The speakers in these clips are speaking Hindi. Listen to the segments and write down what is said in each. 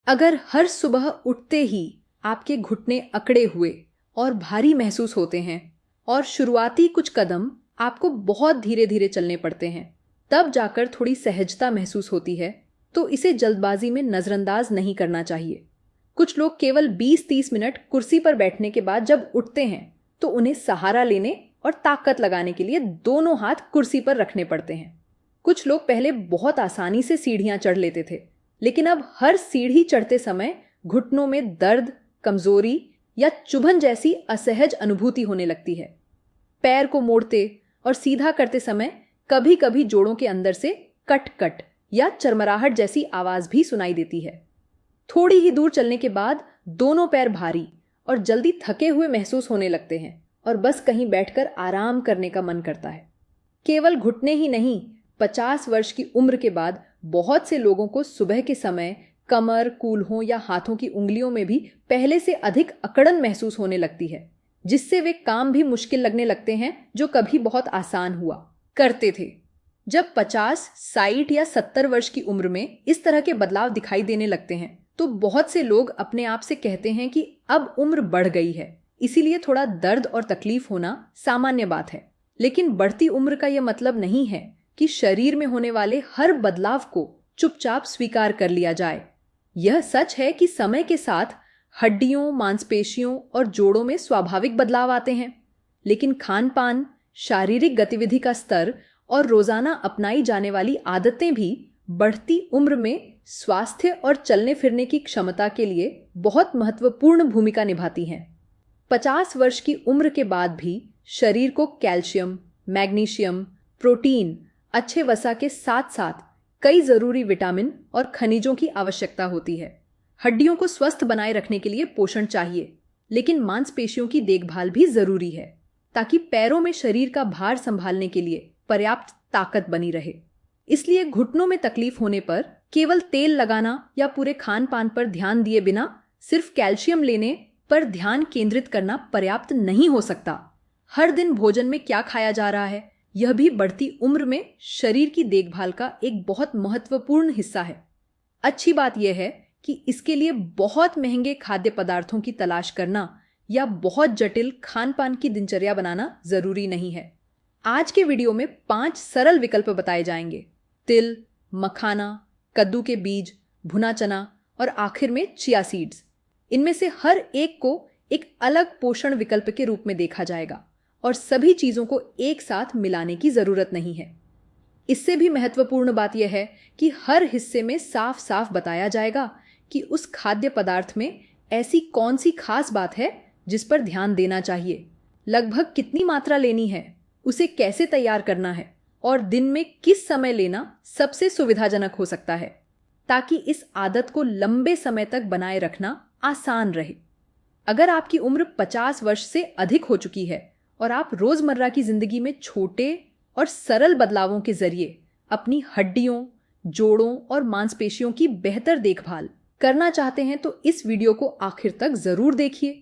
अगर हर सुबह उठते ही आपके घुटने अकड़े हुए और भारी महसूस होते हैं और शुरुआती कुछ कदम आपको बहुत धीरे धीरे चलने पड़ते हैं, तब जाकर थोड़ी सहजता महसूस होती है, तो इसे जल्दबाजी में नज़रअंदाज नहीं करना चाहिए। कुछ लोग केवल 20-30 मिनट कुर्सी पर बैठने के बाद जब उठते हैं तो उन्हें सहारा लेने और ताकत लगाने के लिए दोनों हाथ कुर्सी पर रखने पड़ते हैं। कुछ लोग पहले बहुत आसानी से सीढ़ियां चढ़ लेते थे, लेकिन अब हर सीढ़ी चढ़ते समय घुटनों में दर्द, कमजोरी या चुभन जैसी असहज अनुभूति होने लगती है। पैर को मोड़ते और सीधा करते समय कभी कभी जोड़ों के अंदर से कट कट या चरमराहट जैसी आवाज भी सुनाई देती है। थोड़ी ही दूर चलने के बाद दोनों पैर भारी और जल्दी थके हुए महसूस होने लगते हैं और बस कहीं बैठकर आराम करने का मन करता है। केवल घुटने ही नहीं, 50 वर्ष की उम्र के बाद बहुत से लोगों को सुबह के समय कमर, कूल्हों या हाथों की उंगलियों में भी पहले से अधिक अकड़न महसूस होने लगती है, जिससे वे काम भी मुश्किल लगने लगते हैं जो कभी बहुत आसान हुआ करते थे। जब 50, 60 या 70 वर्ष की उम्र में इस तरह के बदलाव दिखाई देने लगते हैं तो बहुत से लोग अपने आप से कहते हैं कि अब उम्र बढ़ गई है, इसीलिए थोड़ा दर्द और तकलीफ होना सामान्य बात है। लेकिन बढ़ती उम्र का यह मतलब नहीं है कि शरीर में होने वाले हर बदलाव को चुपचाप स्वीकार कर लिया जाए। यह सच है कि समय के साथ हड्डियों, मांसपेशियों और जोड़ों में स्वाभाविक बदलाव आते हैं, लेकिन खान-पान, शारीरिक गतिविधि का स्तर और रोजाना अपनाई जाने वाली आदतें भी बढ़ती उम्र में स्वास्थ्य और चलने फिरने की क्षमता के लिए बहुत महत्वपूर्ण भूमिका निभाती हैं। 50 वर्ष की उम्र के बाद भी शरीर को कैल्शियम, मैग्नीशियम, प्रोटीन, अच्छे वसा के साथ साथ कई जरूरी विटामिन और खनिजों की आवश्यकता होती है। हड्डियों को स्वस्थ बनाए रखने के लिए पोषण चाहिए, लेकिन मांसपेशियों की देखभाल भी जरूरी है ताकि पैरों में शरीर का भार संभालने के लिए पर्याप्त ताकत बनी रहे। इसलिए घुटनों में तकलीफ होने पर केवल तेल लगाना या पूरे खान पान पर ध्यान दिए बिना सिर्फ कैल्शियम लेने पर ध्यान केंद्रित करना पर्याप्त नहीं हो सकता। हर दिन भोजन में क्या खाया जा रहा है, यह भी बढ़ती उम्र में शरीर की देखभाल का एक बहुत महत्वपूर्ण हिस्सा है। अच्छी बात यह है कि इसके लिए बहुत महंगे खाद्य पदार्थों की तलाश करना या बहुत जटिल खान पान की दिनचर्या बनाना जरूरी नहीं है। आज के वीडियो में 5 सरल विकल्प बताए जाएंगे: तिल, मखाना, कद्दू के बीज, भुना चना और आखिर में चिया सीड्स। इनमें से हर एक को एक अलग पोषण विकल्प के रूप में देखा जाएगा और सभी चीजों को एक साथ मिलाने की जरूरत नहीं है। इससे भी महत्वपूर्ण बात यह है कि हर हिस्से में साफ साफ बताया जाएगा कि उस खाद्य पदार्थ में ऐसी कौन सी खास बात है जिस पर ध्यान देना चाहिए, लगभग कितनी मात्रा लेनी है, उसे कैसे तैयार करना है और दिन में किस समय लेना सबसे सुविधाजनक हो सकता है, ताकि इस आदत को लंबे समय तक बनाए रखना आसान रहे। अगर आपकी उम्र 50 वर्ष से अधिक हो चुकी है और आप रोजमर्रा की जिंदगी में छोटे और सरल बदलावों के जरिए अपनी हड्डियों, जोड़ों और मांसपेशियों की बेहतर देखभाल करना चाहते हैं तो इस वीडियो को आखिर तक जरूर देखिए।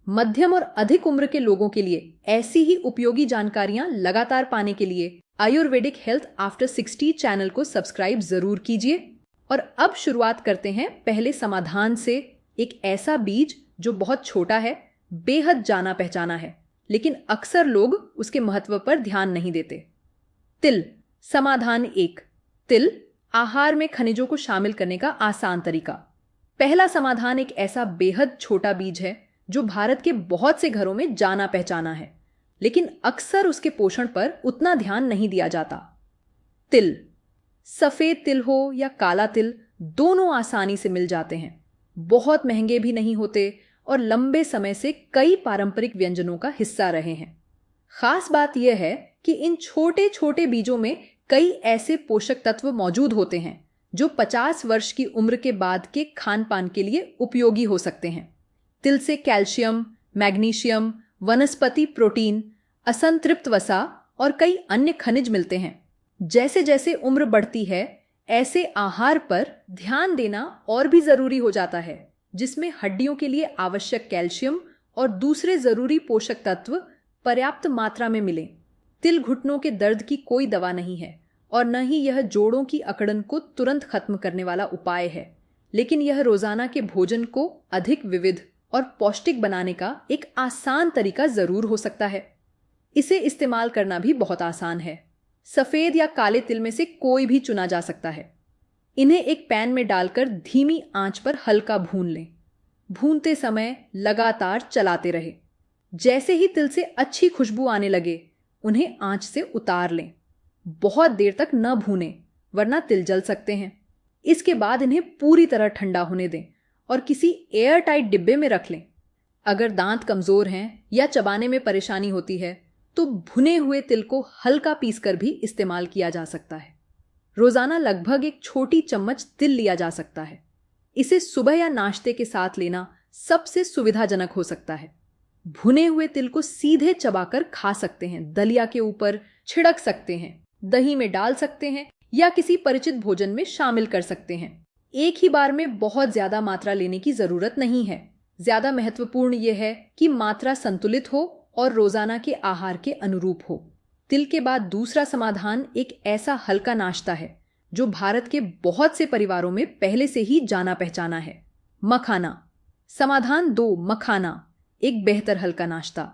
मध्यम और अधिक उम्र के लोगों के लिए ऐसी ही उपयोगी जानकारियां लगातार पाने के लिए आयुर्वेदिक हेल्थ आफ्टर 60 चैनल को सब्सक्राइब जरूर कीजिए। और अब शुरुआत करते हैं पहले समाधान से। एक ऐसा बीज जो बहुत छोटा है, बेहद जाना पहचाना है, लेकिन अक्सर लोग उसके महत्व पर ध्यान नहीं देते। तिल। समाधान 1, तिल आहार में खनिजों को शामिल करने का आसान तरीका। पहला समाधान एक ऐसा बेहद छोटा बीज है जो भारत के बहुत से घरों में जाना पहचाना है, लेकिन अक्सर उसके पोषण पर उतना ध्यान नहीं दिया जाता। तिल। सफेद तिल हो या काला तिल, दोनों आसानी से मिल जाते हैं, बहुत महंगे भी नहीं होते और लंबे समय से कई पारंपरिक व्यंजनों का हिस्सा रहे हैं। खास बात यह है कि इन छोटे छोटे बीजों में कई ऐसे पोषक तत्व मौजूद होते हैं जो 50 वर्ष की उम्र के बाद के खान पान के लिए उपयोगी हो सकते हैं। तिल से कैल्शियम, मैग्नीशियम, वनस्पति प्रोटीन, असंतृप्त वसा और कई अन्य खनिज मिलते हैं। जैसे जैसे उम्र बढ़ती है, ऐसे आहार पर ध्यान देना और भी जरूरी हो जाता है, जिसमें हड्डियों के लिए आवश्यक कैल्शियम और दूसरे जरूरी पोषक तत्व पर्याप्त मात्रा में मिलें। तिल घुटनों के दर्द की कोई दवा नहीं है और न ही यह जोड़ों की अकड़न को तुरंत खत्म करने वाला उपाय है, लेकिन यह रोजाना के भोजन को अधिक विविध और पौष्टिक बनाने का एक आसान तरीका जरूर हो सकता है। इसे इस्तेमाल करना भी बहुत आसान है। सफेद या काले तिल में से कोई भी चुना जा सकता है। इन्हें एक पैन में डालकर धीमी आंच पर हल्का भून लें। भूनते समय लगातार चलाते रहे। जैसे ही तिल से अच्छी खुशबू आने लगे, उन्हें आंच से उतार लें। बहुत देर तक न भूनें, वरना तिल जल सकते हैं। इसके बाद इन्हें पूरी तरह ठंडा होने दें और किसी एयर टाइट डिब्बे में रख लें। अगर दांत कमजोर हैं या चबाने में परेशानी होती है तो भुने हुए तिल को हल्का पीसकर भी इस्तेमाल किया जा सकता है। रोजाना लगभग एक छोटी चम्मच तिल लिया जा सकता है। इसे सुबह या नाश्ते के साथ लेना सबसे सुविधाजनक हो सकता है। भुने हुए तिल को सीधे चबाकर खा सकते हैं, दलिया के ऊपर छिड़क सकते हैं, दही में डाल सकते हैं या किसी परिचित भोजन में शामिल कर सकते हैं। एक ही बार में बहुत ज्यादा मात्रा लेने की जरूरत नहीं है। ज्यादा महत्वपूर्ण यह है कि मात्रा संतुलित हो और रोजाना के आहार के अनुरूप हो। तिल के बाद दूसरा समाधान एक ऐसा हल्का नाश्ता है जो भारत के बहुत से परिवारों में पहले से ही जाना पहचाना है, मखाना। समाधान 2, मखाना, एक बेहतर हल्का नाश्ता।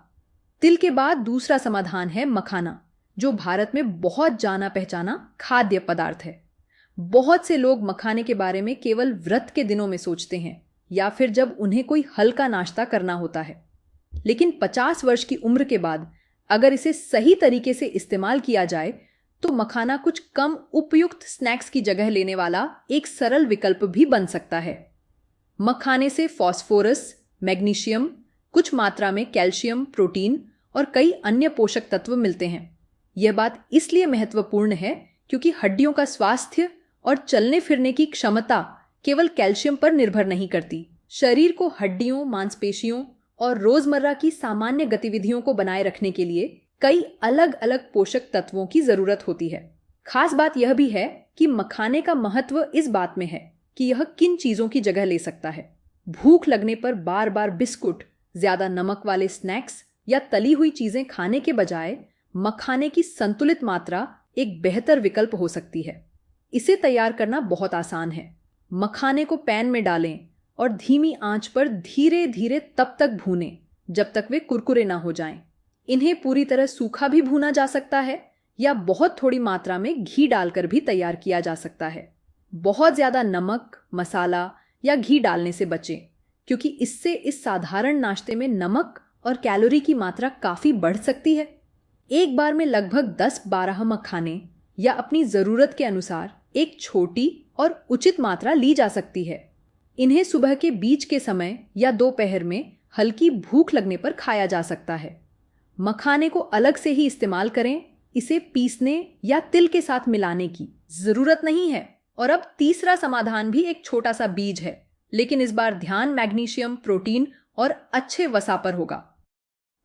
तिल के बाद दूसरा समाधान है मखाना, जो भारत में बहुत जाना पहचाना खाद्य पदार्थ है। बहुत से लोग मखाने के बारे में केवल व्रत के दिनों में सोचते हैं या फिर जब उन्हें कोई हल्का नाश्ता करना होता है। लेकिन 50 वर्ष की उम्र के बाद अगर इसे सही तरीके से इस्तेमाल किया जाए तो मखाना कुछ कम उपयुक्त स्नैक्स की जगह लेने वाला एक सरल विकल्प भी बन सकता है। मखाने से फास्फोरस, मैग्नीशियम, कुछ मात्रा में कैल्शियम, प्रोटीन और कई अन्य पोषक तत्व मिलते हैं। यह बात इसलिए महत्वपूर्ण है क्योंकि हड्डियों का स्वास्थ्य और चलने फिरने की क्षमता केवल कैल्शियम पर निर्भर नहीं करती। शरीर को हड्डियों, मांसपेशियों और रोजमर्रा की सामान्य गतिविधियों को बनाए रखने के लिए कई अलग अलग पोषक तत्वों की जरूरत होती है। खास बात यह भी है कि मखाने का महत्व इस बात में है कि यह किन चीजों की जगह ले सकता है। भूख लगने पर बार बार बिस्कुट, ज्यादा नमक वाले स्नैक्स या तली हुई चीजें खाने के बजाय मखाने की संतुलित मात्रा एक बेहतर विकल्प हो सकती है। इसे तैयार करना बहुत आसान है। मखाने को पैन में डालें और धीमी आंच पर धीरे धीरे तब तक भूनें जब तक वे कुरकुरे ना हो जाएं। इन्हें पूरी तरह सूखा भी भूना जा सकता है या बहुत थोड़ी मात्रा में घी डालकर भी तैयार किया जा सकता है। बहुत ज्यादा नमक, मसाला या घी डालने से बचें क्योंकि इससे इस साधारण नाश्ते में नमक और कैलोरी की मात्रा काफी बढ़ सकती है। एक बार में लगभग 10-12 मखाने या अपनी जरूरत के अनुसार एक छोटी और उचित मात्रा ली जा सकती है। इन्हें सुबह के बीच के समय या दोपहर में हल्की भूख लगने पर खाया जा सकता है। मखाने को अलग से ही इस्तेमाल करें, इसे पीसने या तिल के साथ मिलाने की जरूरत नहीं है। और अब तीसरा समाधान भी एक छोटा सा बीज है, लेकिन इस बार ध्यान मैग्नीशियम, प्रोटीन और अच्छे वसा पर होगा।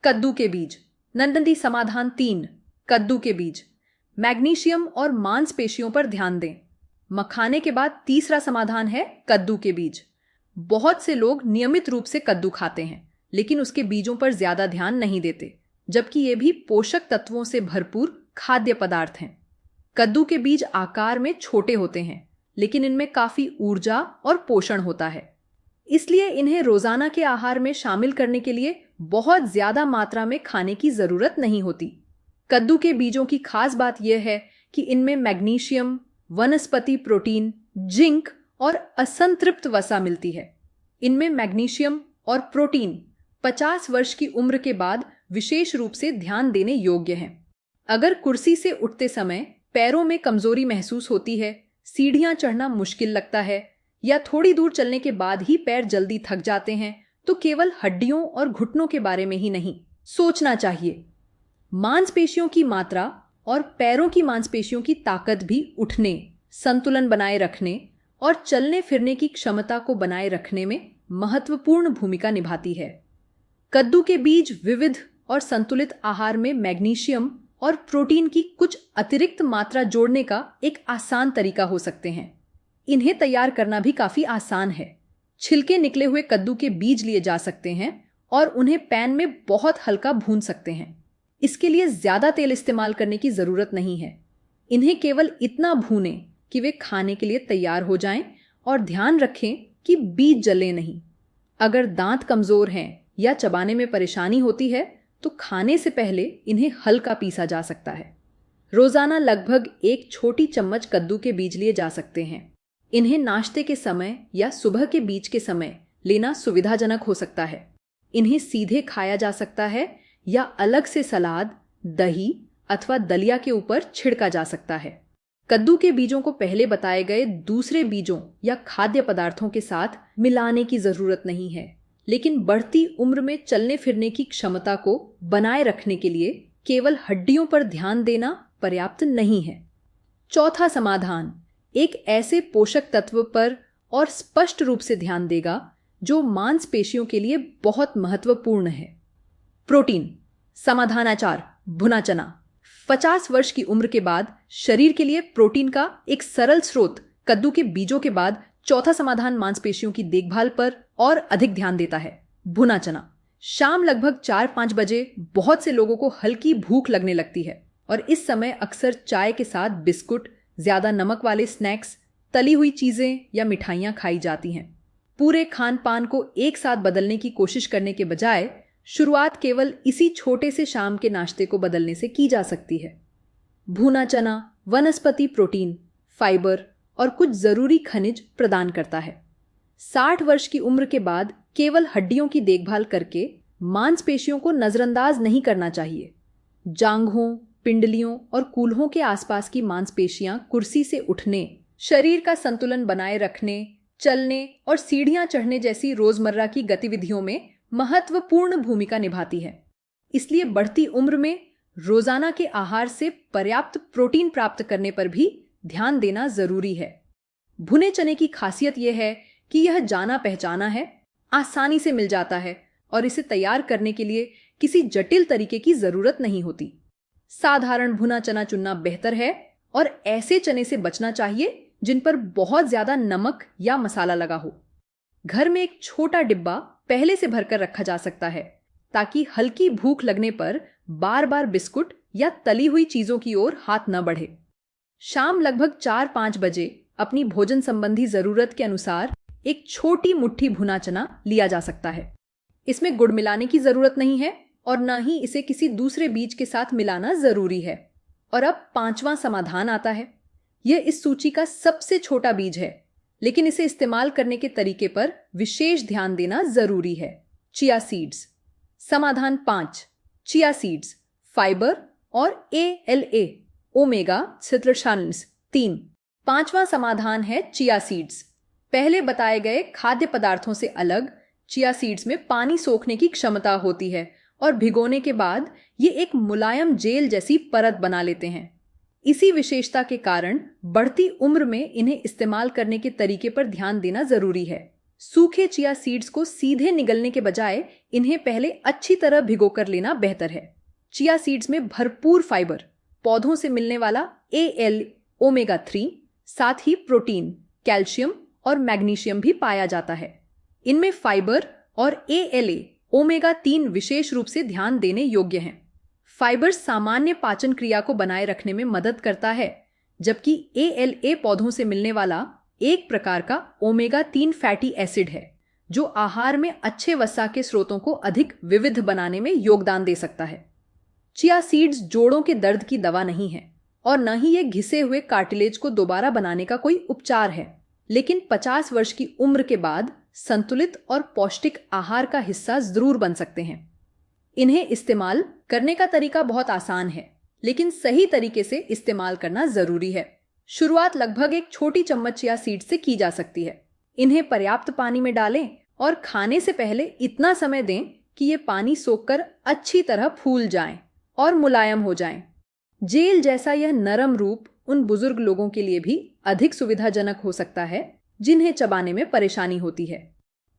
कद्दू के बीज। नंदनी समाधान 3, कद्दू के बीज। मैग्नीशियम और मांसपेशियों पर ध्यान दें। मखाने के बाद तीसरा समाधान है कद्दू के बीज। बहुत से लोग नियमित रूप से कद्दू खाते हैं लेकिन उसके बीजों पर ज्यादा ध्यान नहीं देते, जबकि ये भी पोषक तत्वों से भरपूर खाद्य पदार्थ हैं। कद्दू के बीज आकार में छोटे होते हैं लेकिन इनमें काफी ऊर्जा और पोषण होता है, इसलिए इन्हें रोजाना के आहार में शामिल करने के लिए बहुत ज्यादा मात्रा में खाने की जरूरत नहीं होती। कद्दू के बीजों की खास बात यह है कि इनमें मैग्नीशियम, वनस्पति प्रोटीन, जिंक और असंतृप्त वसा मिलती है। इनमें मैग्नीशियम और प्रोटीन 50 वर्ष की उम्र के बाद विशेष रूप से ध्यान देने योग्य हैं। अगर कुर्सी से उठते समय पैरों में कमजोरी महसूस होती है, सीढ़ियां चढ़ना मुश्किल लगता है या थोड़ी दूर चलने के बाद ही पैर जल्दी थक जाते हैं, तो केवल हड्डियों और घुटनों के बारे में ही नहीं सोचना चाहिए। मांसपेशियों की मात्रा और पैरों की मांसपेशियों की ताकत भी उठने, संतुलन बनाए रखने और चलने फिरने की क्षमता को बनाए रखने में महत्वपूर्ण भूमिका निभाती है। कद्दू के बीज विविध और संतुलित आहार में मैग्नीशियम और प्रोटीन की कुछ अतिरिक्त मात्रा जोड़ने का एक आसान तरीका हो सकते हैं। इन्हें तैयार करना भी काफी आसान है। छिलके निकले हुए कद्दू के बीज लिए जा सकते हैं और उन्हें पैन में बहुत हल्का भून सकते हैं। इसके लिए ज्यादा तेल इस्तेमाल करने की जरूरत नहीं है। इन्हें केवल इतना भूनें कि वे खाने के लिए तैयार हो जाएं और ध्यान रखें कि बीज जले नहीं। अगर दांत कमजोर हैं या चबाने में परेशानी होती है तो खाने से पहले इन्हें हल्का पीसा जा सकता है। रोजाना लगभग 1 छोटी चम्मच कद्दू के बीज लिए जा सकते हैं। इन्हें नाश्ते के समय या सुबह के बीच के समय लेना सुविधाजनक हो सकता है। इन्हें सीधे खाया जा सकता है या अलग से सलाद, दही अथवा दलिया के ऊपर छिड़का जा सकता है। कद्दू के बीजों को पहले बताए गए दूसरे बीजों या खाद्य पदार्थों के साथ मिलाने की जरूरत नहीं है, लेकिन बढ़ती उम्र में चलने फिरने की क्षमता को बनाए रखने के लिए केवल हड्डियों पर ध्यान देना पर्याप्त नहीं है। चौथा समाधान एक ऐसे पोषक तत्व पर और स्पष्ट रूप से ध्यान देगा जो मांसपेशियों के लिए बहुत महत्वपूर्ण है। प्रोटीन। समाधानाचार भुना चना। 50 वर्ष की उम्र के बाद शरीर के लिए प्रोटीन का एक सरल स्रोत कद्दू के बीजों के बाद चौथा समाधान मांसपेशियों की देखभाल पर और अधिक ध्यान देता है। भुना चना। शाम लगभग 4-5 बजे बहुत से लोगों को हल्की भूख लगने लगती है और इस समय अक्सर चाय के साथ बिस्कुट, ज्यादा नमक वाले स्नैक्स, तली हुई चीजें या मिठाइयां खाई जाती हैं। पूरे खान पान को एक साथ बदलने की कोशिश करने के बजाय शुरुआत केवल इसी छोटे से शाम के नाश्ते को बदलने से की जा सकती है। भुना चना वनस्पति प्रोटीन, फाइबर और कुछ जरूरी खनिज प्रदान करता है। 60 वर्ष की उम्र के बाद केवल हड्डियों की देखभाल करके मांसपेशियों को नजरअंदाज नहीं करना चाहिए। जांघों, पिंडलियों और कूल्हों के आसपास की मांसपेशियां कुर्सी से उठने, शरीर का संतुलन बनाए रखने, चलने और सीढ़ियां चढ़ने जैसी रोजमर्रा की गतिविधियों में महत्वपूर्ण भूमिका निभाती है। इसलिए बढ़ती उम्र में रोजाना के आहार से पर्याप्त प्रोटीन प्राप्त करने पर भी ध्यान देना जरूरी है। भुने चने की खासियत यह है कि यह जाना पहचाना है, आसानी से मिल जाता है और इसे तैयार करने के लिए किसी जटिल तरीके की जरूरत नहीं होती। साधारण भुना चना चुनना बेहतर है और ऐसे चने से बचना चाहिए जिन पर बहुत ज्यादा नमक या मसाला लगा हो। घर में एक छोटा डिब्बा पहले से भरकर रखा जा सकता है ताकि हल्की भूख लगने पर बार बार बिस्कुट या तली हुई चीजों की ओर हाथ न बढ़े। शाम लगभग 4-5 बजे अपनी भोजन संबंधी जरूरत के अनुसार एक छोटी मुट्ठी भुना चना लिया जा सकता है। इसमें गुड़ मिलाने की जरूरत नहीं है और न ही इसे किसी दूसरे बीज के साथ मिलाना जरूरी है। और अब 5वां समाधान आता है। यह इस सूची का सबसे छोटा बीज है, लेकिन इसे इस्तेमाल करने के तरीके पर विशेष ध्यान देना जरूरी है। Chia seeds. समाधान 5 चिया सीड्स, फाइबर और ALA ओमेगा 3। 5वां समाधान है चिया सीड्स। पहले बताए गए खाद्य पदार्थों से अलग चिया सीड्स में पानी सोखने की क्षमता होती है और भिगोने के बाद ये एक मुलायम जेल जैसी परत बना लेते हैं। इसी विशेषता के कारण बढ़ती उम्र में इन्हें इस्तेमाल करने के तरीके पर ध्यान देना जरूरी है। सूखे चिया सीड्स को सीधे निगलने के बजाय इन्हें पहले अच्छी तरह भिगोकर लेना बेहतर है। चिया सीड्स में भरपूर फाइबर, पौधों से मिलने वाला AL ओमेगा 3, साथ ही प्रोटीन, कैल्शियम और मैग्नीशियम भी पाया जाता है। इनमें फाइबर और ALA ओमेगा 3 विशेष रूप से ध्यान देने योग्य हैं। फाइबर सामान्य पाचन क्रिया को बनाए रखने में मदद करता है, जबकि ALA पौधों से मिलने वाला एक प्रकार का ओमेगा 3 फैटी एसिड है जो आहार में अच्छे वसा के स्रोतों को अधिक विविध बनाने में योगदान दे सकता है। चिया सीड्स जोड़ों के दर्द की दवा नहीं है और न ही ये घिसे हुए कार्टिलेज को दोबारा बनाने का कोई उपचार है, लेकिन 50 वर्ष की उम्र के बाद संतुलित और पौष्टिक आहार का हिस्सा जरूर बन सकते हैं। इन्हें इस्तेमाल करने का तरीका बहुत आसान है, लेकिन सही तरीके से इस्तेमाल करना जरूरी है। शुरुआत लगभग एक छोटी चम्मच चिया सीड से की जा सकती है। इन्हें पर्याप्त पानी में डालें और खाने से पहले इतना समय दें कि ये पानी सोखकर अच्छी तरह फूल जाएं और मुलायम हो जाएं। जेल जैसा यह नरम रूप उन बुजुर्ग लोगों के लिए भी अधिक सुविधाजनक हो सकता है जिन्हें चबाने में परेशानी होती है।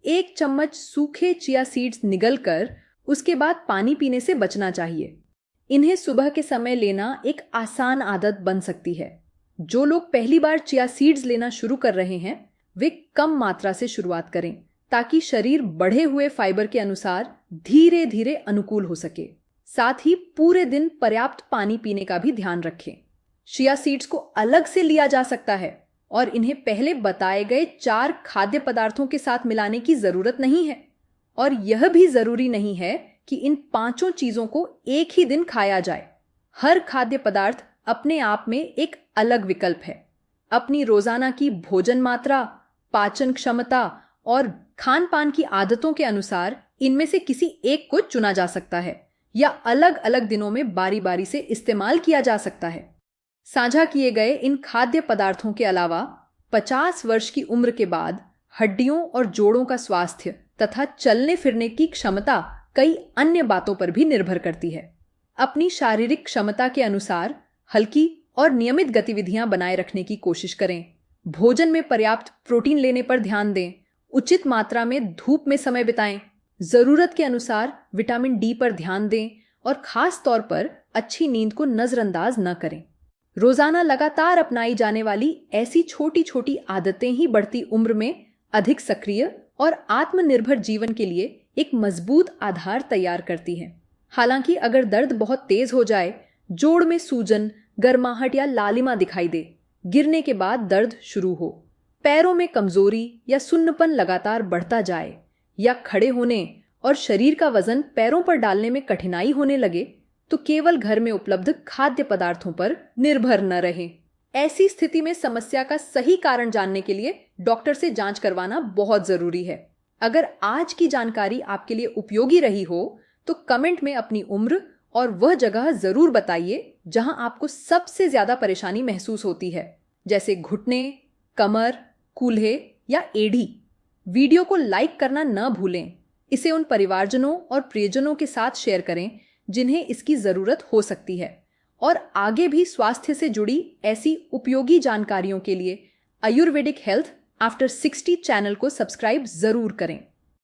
1 चम्मच सूखे चिया सीड्स निगलकर उसके बाद पानी पीने से बचना चाहिए। इन्हें सुबह के समय लेना एक आसान आदत बन सकती है। जो लोग पहली बार चिया सीड्स लेना शुरू कर रहे हैं वे कम मात्रा से शुरुआत करें ताकि शरीर बढ़े हुए फाइबर के अनुसार धीरे धीरे अनुकूल हो सके। साथ ही पूरे दिन पर्याप्त पानी पीने का भी ध्यान रखें। चिया सीड्स को अलग से लिया जा सकता है और इन्हें पहले बताए गए 4 खाद्य पदार्थों के साथ मिलाने की जरूरत नहीं है। और यह भी जरूरी नहीं है कि इन 5 चीजों को एक ही दिन खाया जाए। हर खाद्य पदार्थ अपने आप में एक अलग विकल्प है। अपनी रोजाना की भोजन मात्रा, पाचन क्षमता और खान पान की आदतों के अनुसार इनमें से किसी एक को चुना जा सकता है या अलग अलग दिनों में बारी बारी से इस्तेमाल किया जा सकता है। साझा किए गए इन खाद्य पदार्थों के अलावा 50 वर्ष की उम्र के बाद हड्डियों और जोड़ों का स्वास्थ्य तथा चलने फिरने की क्षमता कई अन्य बातों पर भी निर्भर करती है। अपनी शारीरिक क्षमता के अनुसार हल्की और नियमित गतिविधियां बनाए रखने की कोशिश करें। भोजन में पर्याप्त प्रोटीन लेने पर ध्यान दें। उचित मात्रा में धूप में समय बिताएं। जरूरत के अनुसार विटामिन डी पर ध्यान दें और खास तौर पर अच्छी नींद को नजरअंदाज न करें। रोजाना लगातार अपनाई जाने वाली ऐसी छोटी छोटी आदतें ही बढ़ती उम्र में अधिक सक्रिय और आत्मनिर्भर जीवन के लिए एक मजबूत आधार तैयार करती हैं। हालांकि अगर दर्द बहुत तेज हो जाए, जोड़ में सूजन, गर्माहट या लालिमा दिखाई दे, गिरने के बाद दर्द शुरू हो, पैरों में कमजोरी या सुन्नपन लगातार बढ़ता जाए या खड़े होने और शरीर का वजन पैरों पर डालने में कठिनाई होने लगे, तो केवल घर में उपलब्ध खाद्य पदार्थों पर निर्भर न रहें। ऐसी स्थिति में समस्या का सही कारण जानने के लिए डॉक्टर से जांच करवाना बहुत जरूरी है। अगर आज की जानकारी आपके लिए उपयोगी रही हो तो कमेंट में अपनी उम्र और वह जगह जरूर बताइए जहां आपको सबसे ज्यादा परेशानी महसूस होती है, जैसे घुटने, कमर, कूल्हे या एड़ी। वीडियो को लाइक करना न भूलें। इसे उन परिवारजनों और प्रियजनों के साथ शेयर करें जिन्हें इसकी जरूरत हो सकती है। और आगे भी स्वास्थ्य से जुड़ी ऐसी उपयोगी जानकारियों के लिए आयुर्वेदिक हेल्थ आफ्टर 60 चैनल को सब्सक्राइब जरूर करें।